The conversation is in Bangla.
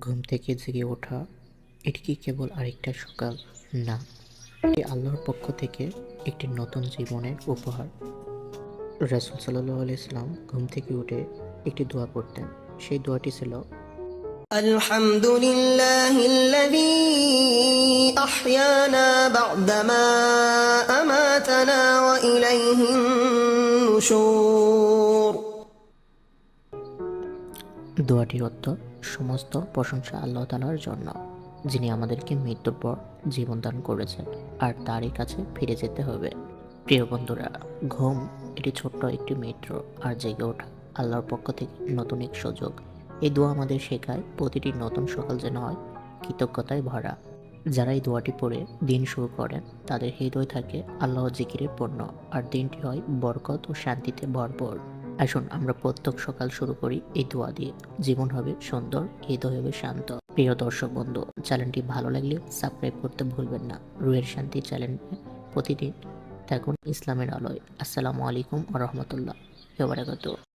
ঘুম থেকে জেগে ওঠা এটি কি কেবল আরেকটা সকাল? না, এটি আল্লাহর পক্ষ থেকে একটি নতুন জীবনের উপহার। রাসূল সাল্লাল্লাহু আলাইহি সাল্লাম ঘুম থেকে উঠে একটি দোয়া পড়তেন। সেই দোয়াটি ছিল, الحمد لله الذي أحيانا بعدما أماتنا وإليه النشور। দোয়াটির অর্থ, সমস্ত প্রশংসা আল্লাহ তাআলার জন্য, যিনি আমাদেরকে মৃত্যুর পর জীবন দান করেছেন আর তারই কাছে ফিরে যেতে হবে। প্রিয় বন্ধুরা, ঘুম এটি ছোট্ট একটি মিত্র, আর জেগে ওঠা আল্লাহর পক্ষ থেকে নতুন এক সুযোগ। এই দোয়া আমাদের শেখায় প্রতিটি নতুন সকাল যেন হয় কৃতজ্ঞতায় ভরা। যারা এই দোয়াটি পড়ে দিন শুরু করেন তাদের হৃদয় থাকে আল্লাহর জিকিরে পূর্ণ, আর দিনটি হয় বরকত ও শান্তিতে ভরপুর। আসুন আমরা প্রত্যেক সকাল শুরু করি এই দোয়া দিয়ে। জীবন হবে সুন্দর, হৃদয় হবে শান্ত। প্রিয় দর্শক বন্ধু, চ্যানেলটি ভালো লাগলে সাবস্ক্রাইব করতে ভুলবেন না। রুহের শান্তি চ্যানেলে প্রতিদিন থাকুন ইসলামের আলোয়। আসসালামু আলাইকুম ওয়া রাহমাতুল্লাহি ওয়া বারাকাতুহু।